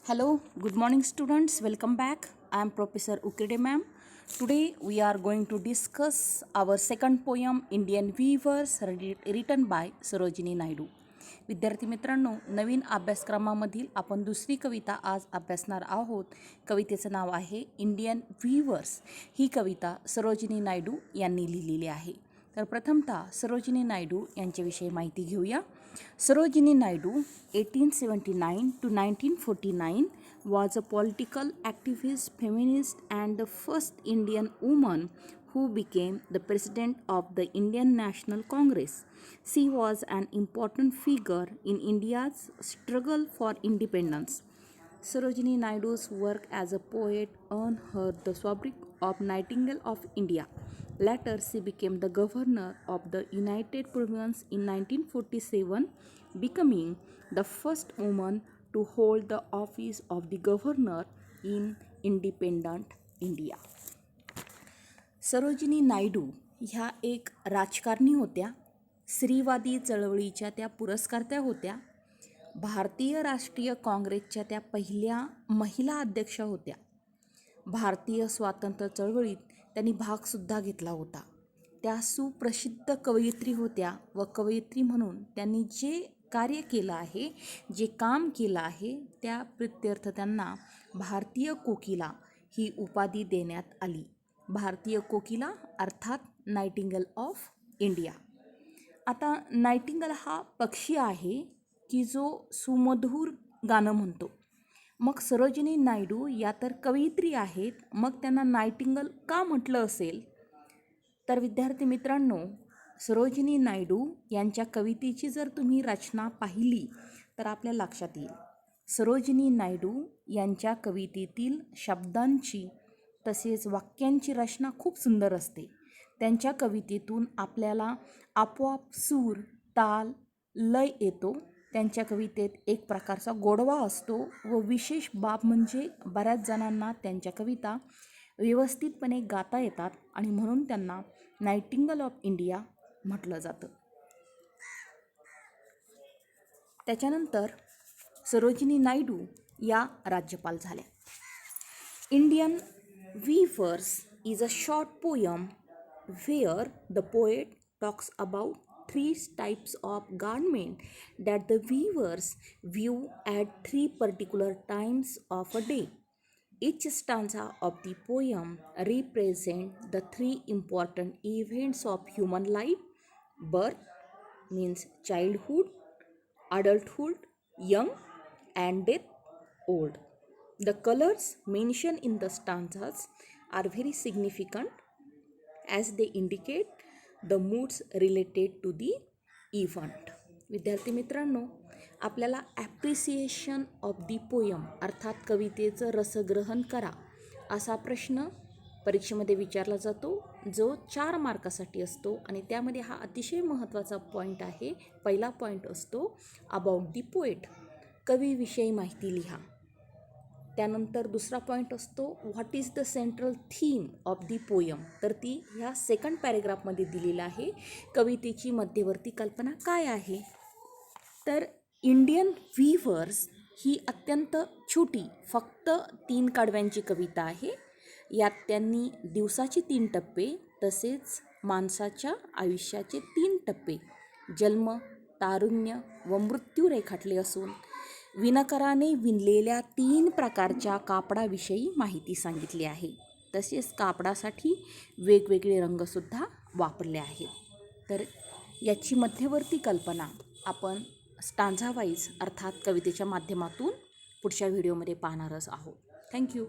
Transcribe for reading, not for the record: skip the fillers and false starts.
Hello, good morning students. Welcome back. I am Professor Ukride ma'am. Today we are going to discuss our second poem Indian Weavers written by Sarojini Naidu. विद्यार्थी मित्रांनो, नवीन अभ्यासक्रमामधील आपण दुसरी कविता आज अभ्यासणार आहोत. कवितेचं नाव आहे Indian viewers. ही कविता सरोजिनी नायडू यांनी लिहिलेली आहे. तर प्रथमतः सरोजिनी नायडू यांच्याविषयी माहिती घेऊया. Sarojini Naidu, 1879 to 1949, was a political activist, feminist, and the first Indian woman who became the president of the Indian National Congress. She was an important figure in India's struggle for independence. Sarojini Naidu's work as a poet earned her the sobriquet of Nightingale of India. Later, she became the governor of the United Provinces in 1947, becoming the first woman to hold the office of the governor in independent India. Sarojini Naidu ह्या एक राजकारणी होत्या. स्त्रीवादी चळवळीच्या त्या पुरस्कर्त्या होत्या. भारतीय राष्ट्रीय काँग्रेसच्या त्या पहिल्या महिला अध्यक्ष होत्या. भारतीय स्वातंत्र्य चळवळीत त्यांनी भागसुद्धा घेतला होता. त्या सुप्रसिद्ध कवयित्री होत्या व कवयित्री म्हणून त्यांनी जे कार्य केलं आहे, जे काम केलं आहे, त्या प्रित्यर्थ त्यांना भारतीय कोकिला ही उपाधी देण्यात आली. भारतीय कोकिला अर्थात नायटिंगल ऑफ इंडिया. आता नायटिंगल हा पक्षी आहे की जो सुमधुर गाणं म्हणतो. मग सरोजिनी नायडू या तर कवयित्री आहेत, मग त्यांना नायटिंगल का म्हटलं असेल? तर विद्यार्थी मित्रांनो, सरोजिनी नायडू यांच्या कवितेची जर तुम्ही रचना पाहिली तर आपल्या लक्षात येईल. सरोजिनी नायडू यांच्या कवितेतील शब्दांची तसेच वाक्यांची रचना खूप सुंदर असते. त्यांच्या कवितेतून आपल्याला आपोआप सूर, ताल, लय येतो. त्यांच्या कवितेत एक प्रकारचा गोडवा असतो व विशेष बाब म्हणजे बऱ्याच जणांना त्यांच्या कविता व्यवस्थितपणे गाता येतात आणि म्हणून त्यांना नायटिंगल ऑफ इंडिया म्हटलं जातं. त्याच्यानंतर सरोजिनी नायडू या राज्यपाल झाल्या. Indian weavers is a short poem where the poet talks about three types of garment that the weavers weave at three particular times of a day. Each stanza of the poem represents the three important events of human life: birth means childhood, adulthood young, and death old. The colors mentioned in the stanzas are very significant as they indicate the moods related to the event. विद्यार्थी मित्रांनो, आपल्याला appreciation of the poem अर्थात कवितेचं रसग्रहण करा असा प्रश्न परीक्षेमध्ये विचारला जातो, जो 4 मार्कासाठी असतो आणि त्यामध्ये हा अतिशय महत्त्वाचा पॉईंट आहे. पहिला पॉईंट असतो अबाउट दी पोएट, कवीविषयी माहिती लिहा. त्यानंतर दुसरा पॉईंट असतो what is the central theme of the poem, तर ती ह्या सेकंड पॅरेग्राफमध्ये दिलेलं आहे. कवितेची मध्यवर्ती कल्पना काय आहे? तर इंडियन वीवर्स ही अत्यंत छोटी फक्त 3 कडव्यांची कविता आहे. यात त्यांनी दिवसाचे 3 टप्पे तसेच माणसाच्या आयुष्याचे 3 टप्पे जन्म, तारुण्य व मृत्यू रेखाटले असून विणकराने विणलेल्या 3 प्रकारच्या कापडाविषयी माहिती सांगितली आहे. तसेच कापडासाठी वेगवेगळे रंगसुद्धा वापरले आहेत. तर याची मध्यवर्ती कल्पना आपण स्टांझा वाईज अर्थात कवितेच्या माध्यमातून पुढच्या व्हिडिओमध्ये पाहणारच आहोत. थँक्यू.